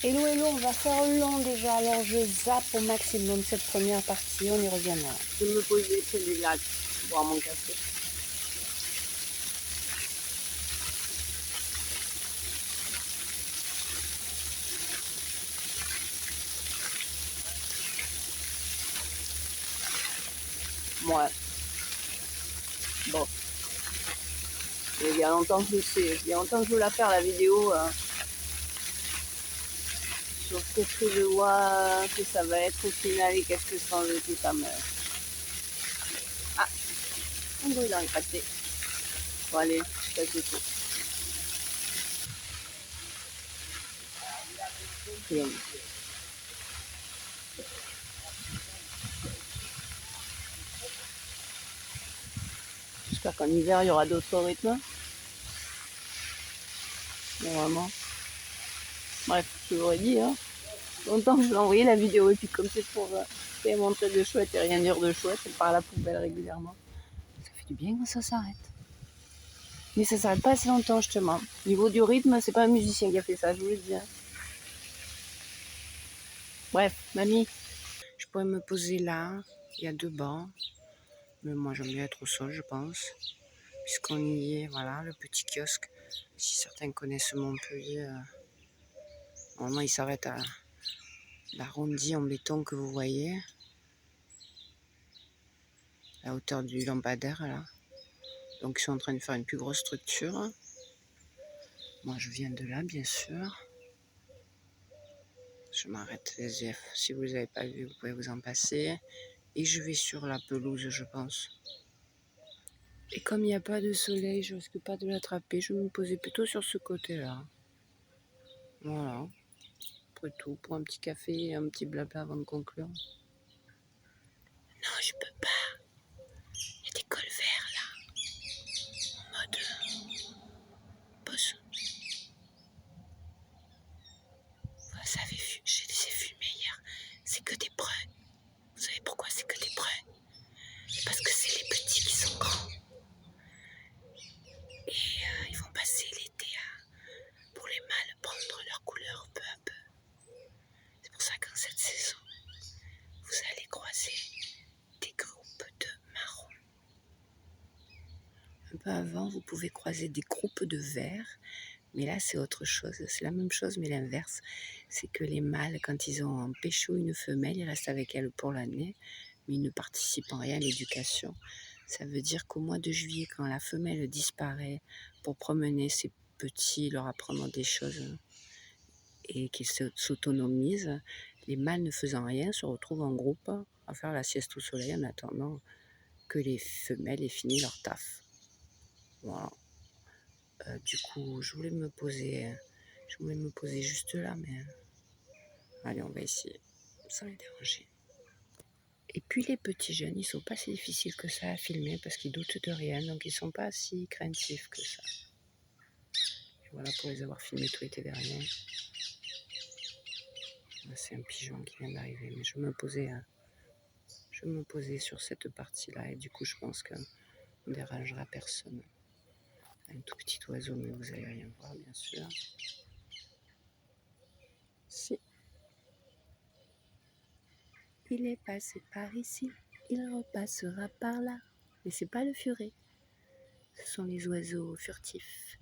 Hello, on va faire long déjà, alors je zappe au maximum cette première partie, on y reviendra. Je vais me poser près du lac, boire mon café. Ouais. Bon. Il y a longtemps que je sais, il y a longtemps que je voulais la faire la vidéo sur qu'est-ce que je vois que ça va être au final et qu'est-ce que sera le tout ça. Ah, un bruit dans le pâté. Bon allez, ça c'est tout. Bien. J'espère qu'en hiver il y aura d'autres rythmes. Normalement. Bref, je vous l'aurais dit, hein. Longtemps que je l'ai envoyé la vidéo et puis comme c'est pour faire montrer de chouette et rien dire de chouette, elle part à la poubelle régulièrement. Ça fait du bien quand ça s'arrête. Mais ça s'arrête pas assez longtemps justement. Au niveau du rythme, c'est pas un musicien qui a fait ça, je vous le dis. Bref, mamie. Je pourrais me poser là, il y a 2 bancs. Mais moi j'aime bien être au sol je pense. Puisqu'on y est, voilà, le petit kiosque. Si certains connaissent Montpellier, normalement il s'arrête à l'arrondi en béton que vous voyez. À la hauteur du lampadaire là. Donc ils sont en train de faire une plus grosse structure. Moi je viens de là bien sûr. Je m'arrête les yeux. Si vous ne l'avez pas vu, vous pouvez vous en passer. Et je vais sur la pelouse je pense. Et comme il n'y a pas de soleil, je risque pas de l'attraper. Je vais me poser plutôt sur ce côté-là. Voilà. Après tout, pour un petit café et un petit blabla avant de conclure. Non, je peux pas. Il y a des cols verts là. En mode pause. Vous avez vu, je les ai fumés hier. C'est que des bruns. Vous savez pourquoi c'est que des bruns? Parce que c'est les petits qui sont grands. Et ils vont passer l'été pour les mâles prendre leur couleur peu à peu. C'est pour ça qu'en cette saison, vous allez croiser des groupes de marrons. Un peu avant, vous pouvez croiser des groupes de verts, mais là c'est autre chose. C'est la même chose, mais l'inverse. C'est que les mâles, quand ils ont pécho une femelle, ils restent avec elle pour l'année, mais ils ne participent en rien à l'éducation. Ça veut dire qu'au mois de juillet, quand la femelle disparaît pour promener ses petits, leur apprendre des choses et qu'ils s'autonomisent, les mâles ne faisant rien se retrouvent en groupe à faire la sieste au soleil en attendant que les femelles aient fini leur taf. Voilà. Du coup, je voulais me poser juste là, mais allez, on va essayer sans les déranger. Et puis les petits jeunes, ils sont pas si difficiles que ça à filmer parce qu'ils doutent de rien, donc ils sont pas si craintifs que ça. Et voilà pour les avoir filmés tout l'été dernier. C'est un pigeon qui vient d'arriver, mais je me posais sur cette partie-là et du coup, je pense qu'on ne dérangera personne. Un tout petit oiseau, mais vous n'allez rien voir, bien sûr. Si. Il est passé par ici, il repassera par là. Mais c'est pas le furet, ce sont les oiseaux furtifs.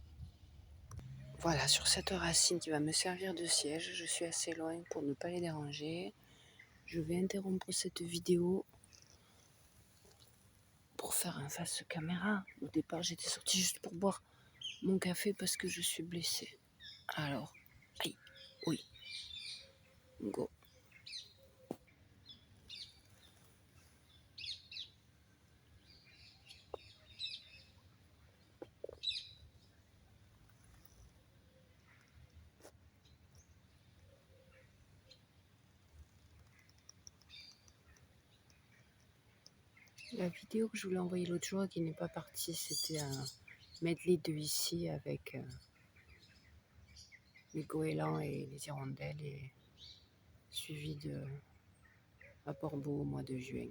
Voilà, sur cette racine qui va me servir de siège, je suis assez loin pour ne pas les déranger. Je vais interrompre cette vidéo pour faire un face caméra. Au départ, j'étais sortie juste pour boire mon café parce que je suis blessée. Alors, aïe, oui, go. La vidéo que je voulais envoyer l'autre jour et qui n'est pas partie, c'était un medley de ici avec les goélands et les hirondelles et suivi de à Portbeau au mois de juin.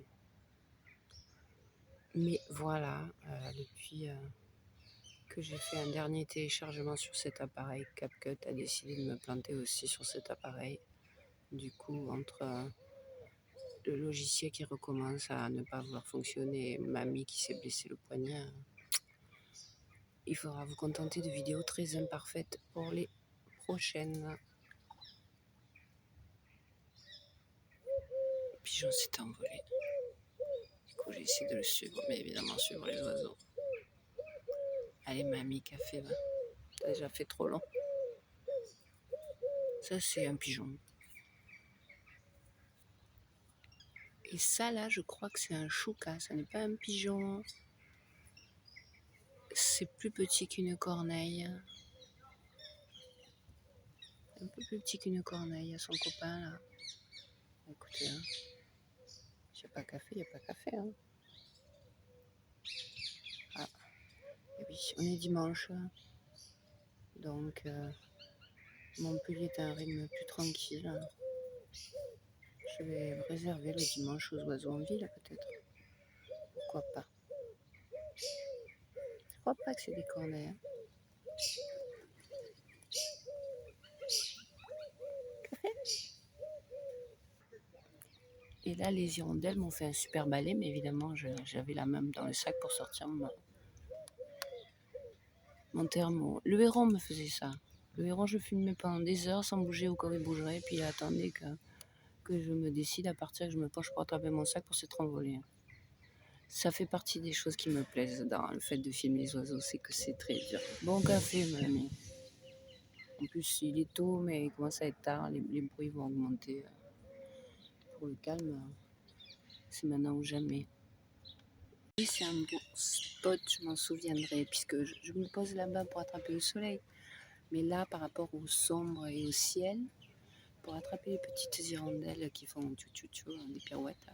Mais voilà, depuis que j'ai fait un dernier téléchargement sur cet appareil. CapCut a décidé de me planter aussi sur cet appareil. Du coup, entre le logiciel qui recommence à ne pas vouloir fonctionner et mamie qui s'est blessé le poignet, il faudra vous contenter de vidéos très imparfaites pour les prochaines. Le pigeon s'est envolé. Du coup, j'ai essayé de le suivre, mais évidemment suivre les oiseaux. Allez, mamie, café, va. T'as déjà fait trop long. Ça, c'est un pigeon. Et ça, là, je crois que c'est un chouca. Ça n'est pas un pigeon. C'est plus petit qu'une corneille. Un peu plus petit qu'une corneille. Il y a son copain, là. Écoutez, hein. S'il n'y a pas café, il n'y a pas café, hein. Ah, et oui, on est dimanche. Donc, Montpellier est à un rythme plus tranquille. Je vais réserver le dimanche aux oiseaux en ville, peut-être. Pourquoi pas? Je crois pas que c'est des corneilles. Hein. Et là, les hirondelles m'ont fait un super balai, mais évidemment, j'avais la même dans le sac pour sortir mon thermo. Le héron me faisait ça. Le héron, je filmais pendant des heures sans bouger au corps, il bougerait, puis il attendait que je me décide à partir, que je me penche pour attraper mon sac pour s'être envolé. Ça fait partie des choses qui me plaisent dans le fait de filmer les oiseaux, c'est que c'est très dur. Bon café, mamie. En plus, il est tôt, mais il commence à être tard, les bruits vont augmenter. Pour le calme, c'est maintenant ou jamais. Oui, c'est un beau spot, je m'en souviendrai, puisque je me pose là-bas pour attraper le soleil. Mais là, par rapport au sombre et au ciel, pour attraper les petites hirondelles qui font tchou-tchou-tchou, des pirouettes,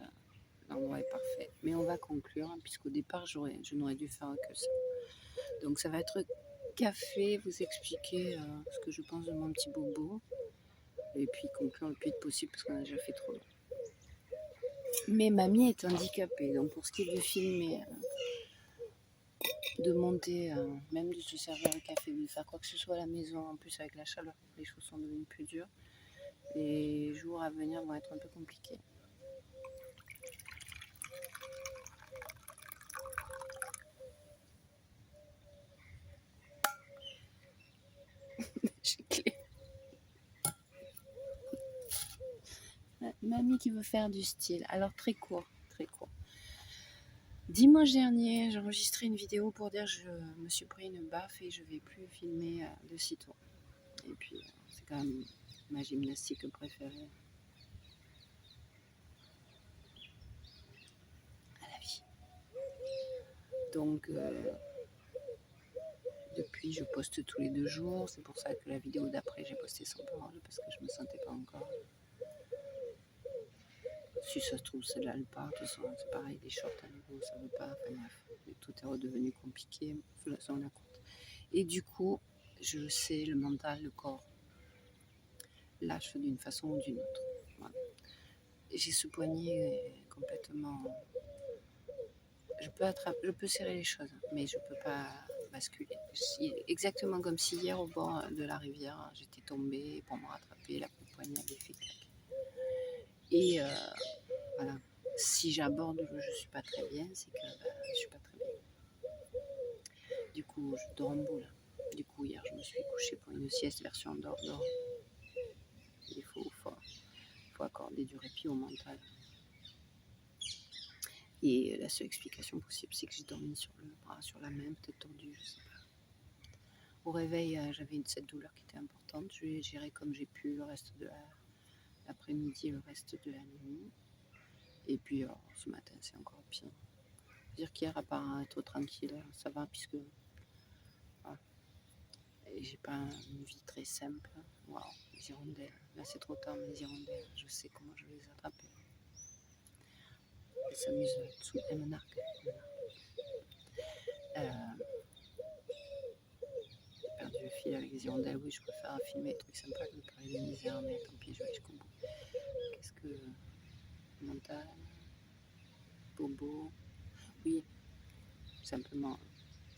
l'endroit est parfait. Mais on va conclure, puisqu'au départ, je n'aurais dû faire que ça. Donc ça va être café, vous expliquer ce que je pense de mon petit bobo, et puis conclure le plus vite possible, parce qu'on a déjà fait trop long. Mais mamie est handicapée, donc pour ce qui est de filmer, de monter, même de se servir le café, de faire quoi que ce soit à la maison, en plus avec la chaleur, les choses sont devenues plus dures. Les jours à venir vont être un peu compliqués. Mamie qui veut faire du style, alors très court, très court. Dimanche dernier, j'ai enregistré une vidéo pour dire que je me suis pris une baffe et je vais plus filmer de sitôt. Et puis, c'est quand même ma gymnastique préférée à la vie. Donc, depuis, je poste tous les 2 jours. C'est pour ça que la vidéo d'après, j'ai posté sans parole parce que je me sentais pas encore. Si ça se trouve, celle-là, elle part. De toute façon, c'est pareil, les shorts à nouveau, ça veut pas. Enfin bref, tout est redevenu compliqué. Faisons la courte. Et du coup, je sais, le mental, le corps lâche d'une façon ou d'une autre. Voilà. J'ai ce poignet complètement. Je peux serrer les choses, mais je peux pas basculer. Exactement comme si hier, au bord de la rivière, j'étais tombée pour me rattraper, la coup de poignet avait fait clac. Et voilà. Si j'aborde je suis pas très bien, c'est que je suis pas très bien. Du coup, je dors en boule. Du coup, hier, je me suis couchée pour une sieste version dors. Il faut accorder du répit au mental. Et la seule explication possible, c'est que j'ai dormi sur le bras, sur la main, peut-être tordue, je sais pas. Au réveil, j'avais cette douleur qui était importante. Je l'ai gérée comme j'ai pu le reste de l'après-midi et le reste de la nuit. Et puis, ce matin, c'est encore pire. Dire qu'hier, à part être tranquille, ça va, puisque voilà. Et j'ai pas une vie très simple. Waouh, les hirondelles. Là, c'est trop tard, mais les hirondelles, je sais comment je vais les attraper. Elles s'amusent sous un arc. J'ai perdu le fil avec les hirondelles. Oui, je préfère filmer des trucs sympas que de parler de misère, mais tant pis, je vais jusqu'au bout. Qu'est-ce que. Mental, bobo. Oui, simplement,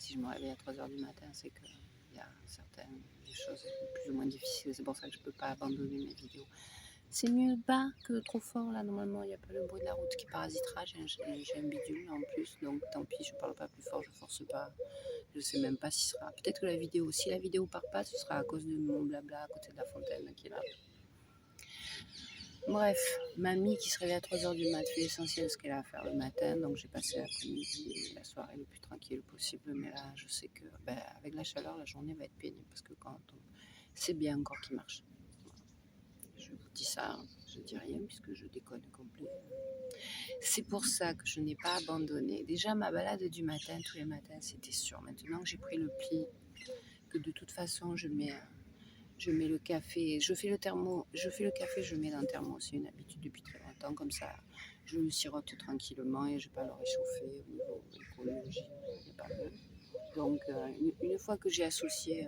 Si je me réveille à 3h du matin, c'est qu'il y a certaines choses plus ou moins difficiles. C'est pour ça que je ne peux pas abandonner mes vidéos. C'est mieux bas que trop fort. Là, normalement, il n'y a pas le bruit de la route qui parasitera. J'ai un bidule en plus, donc tant pis, je ne parle pas plus fort, je ne force pas. Je ne sais même pas si ce sera. Peut-être que la vidéo, si la vidéo part pas, ce sera à cause de mon blabla à côté de la fontaine qui est là. Bref, mamie qui se réveille à 3h du mat fait l'essentiel de ce qu'elle a à faire le matin, donc j'ai passé l'après-midi et la soirée le plus tranquille possible, mais là je sais que avec la chaleur la journée va être pénible parce que quand c'est bien encore qu'il marche. Je vous dis ça, je dis rien puisque je déconne complet. C'est pour ça que je n'ai pas abandonné. Déjà ma balade du matin, tous les matins, c'était sûr. Maintenant que j'ai pris le pli, que de toute façon je mets le café, je fais le café, je mets dans le thermos, c'est une habitude depuis très longtemps, comme ça je le sirote tranquillement et je ne vais pas le réchauffer au niveau écologie, il n'est pas mieux. Donc une fois que j'ai associé,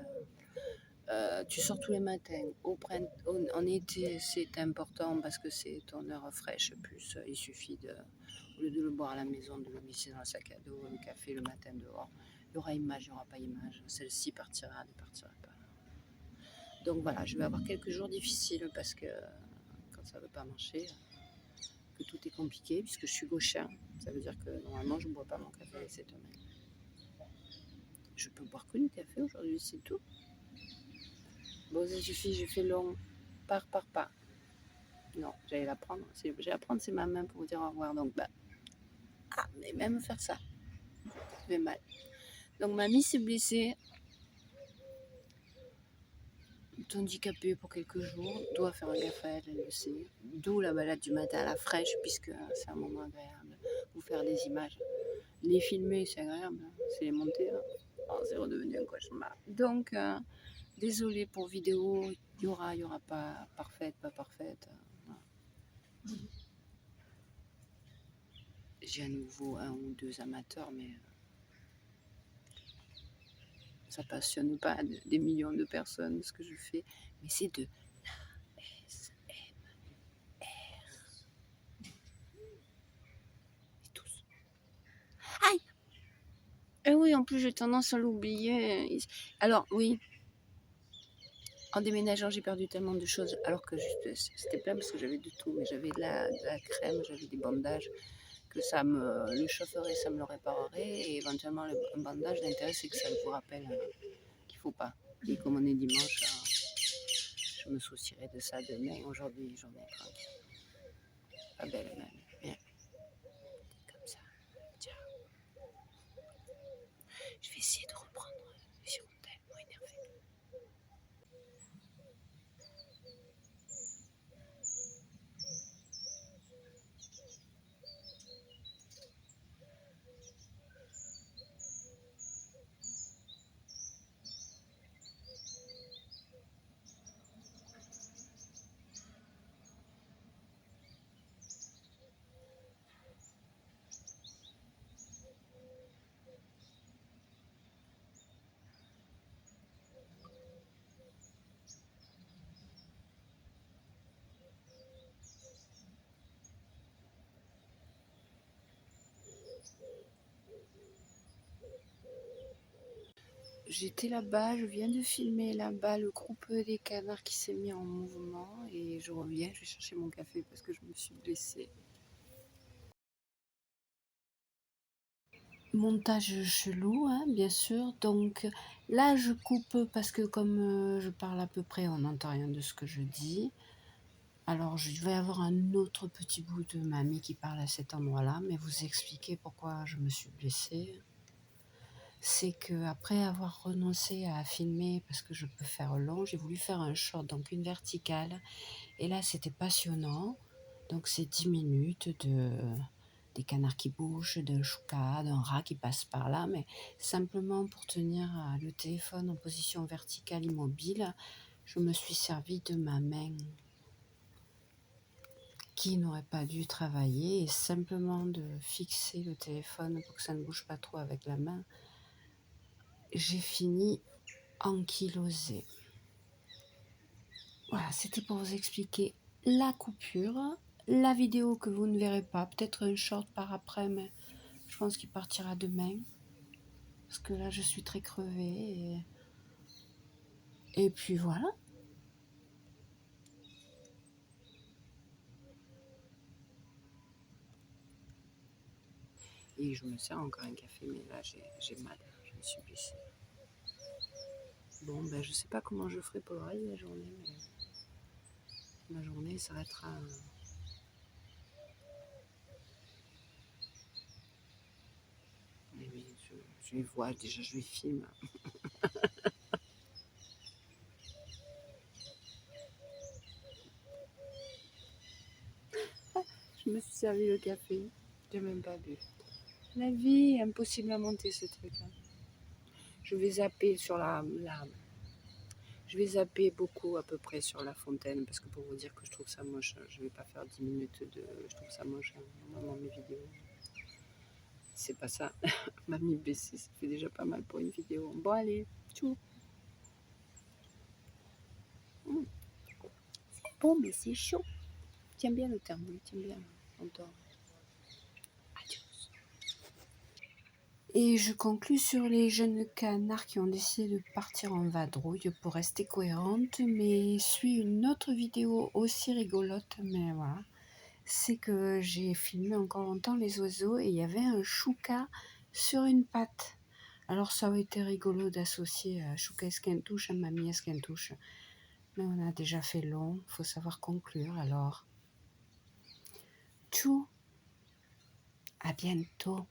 tu sors tous les matins, en été c'est important parce que c'est ton heure fraîche, plus il suffit au lieu de le boire à la maison, de le laisser dans le sac à dos, le café le matin dehors, il y aura image, il n'y aura pas image, celle-ci partira, ne partira pas. Donc voilà, je vais avoir quelques jours difficiles parce que quand ça ne veut pas marcher, que tout est compliqué puisque je suis gauchère. Ça veut dire que normalement je ne bois pas mon café avec cette main. Je peux boire que du café aujourd'hui, c'est tout. Bon, ça suffit, j'ai fait long, par pas. Non, j'allais la prendre. C'est ma main pour vous dire au revoir. Donc mais même faire ça, ça fait mal. Donc mamie s'est blessée. Handicapée pour quelques jours, doit faire un gaffe à elle, elle le sait. D'où la balade du matin à la fraîche, puisque c'est un moment agréable. Vous faire des images. Les filmer, c'est agréable, c'est les monter. Oh, c'est redevenu un cauchemar. Donc, désolée pour vidéo, il y aura pas parfaite, pas parfaite. Voilà. J'ai à nouveau 1 ou 2 amateurs, mais ça passionne pas des millions de personnes ce que je fais. Mais c'est de aïe. Et oui, en plus j'ai tendance à l'oublier. Alors oui, en déménageant j'ai perdu tellement de choses, alors que c'était plein parce que j'avais de tout, mais j'avais de la crème, j'avais des bandages, que le chaufferait, ça me le réparerait, et éventuellement un bandage, l'intérêt c'est que ça vous rappelle qu'il ne faut pas. Et comme on est dimanche, je me soucierai de ça demain. Aujourd'hui, journée tranquille. Pas belle même. Bien. Comme ça. Tiens. Je vais essayer de reprendre les hirondelles, moins énervées. J'étais là-bas, je viens de filmer là-bas le groupe des canards qui s'est mis en mouvement et je reviens, je vais chercher mon café parce que je me suis blessée. Montage chelou, hein, bien sûr. Donc là, je coupe parce que comme je parle à peu près, on n'entend rien de ce que je dis. Alors, je vais avoir un autre petit bout de mamie qui parle à cet endroit-là, mais vous expliquer pourquoi je me suis blessée. C'est qu'après avoir renoncé à filmer parce que je peux faire long, j'ai voulu faire un short, donc une verticale. Et là, c'était passionnant. Donc, c'est 10 minutes des canards qui bougent, d'un chouka, d'un rat qui passe par là, mais simplement pour tenir le téléphone en position verticale immobile, je me suis servi de ma main qui n'aurait pas dû travailler et simplement de fixer le téléphone pour que ça ne bouge pas trop avec la main. J'ai fini ankylosée. Voilà, c'était pour vous expliquer la coupure. La vidéo que vous ne verrez pas, peut-être un short par après, mais je pense qu'il partira demain. Parce que là, je suis très crevée. Et puis voilà. Et je me sers encore un café, mais là, j'ai mal. Je me suis blessée. Bon, ben, je sais pas comment je ferai pour le reste de la journée, mais ma journée s'arrêtera. Mais oui, je les vois, déjà, je les filme. Je me suis servi le café. J'ai même pas bu. La vie, impossible à monter ce truc-là. Je vais zapper sur je vais zapper beaucoup à peu près sur La Fontaine, parce que pour vous dire que je trouve ça moche, je vais pas faire 10 minutes de... Je trouve ça moche, normalement mes vidéos. C'est pas ça. Mamie baissée, ça fait déjà pas mal pour une vidéo. Bon allez, tchou. Bon, mais c'est chaud. Tiens bien le thermos, tiens bien. On dort. Adios. Et je conclus sur les jeunes canards qui ont décidé de partir en vadrouille pour rester cohérente, mais suis une autre vidéo aussi rigolote, mais voilà. C'est que j'ai filmé encore longtemps les oiseaux et il y avait un chouca sur une patte. Alors ça aurait été rigolo d'associer chouca esquintouche à mamie esquintouche. Mais on a déjà fait long, faut savoir conclure alors. Tchou, à bientôt.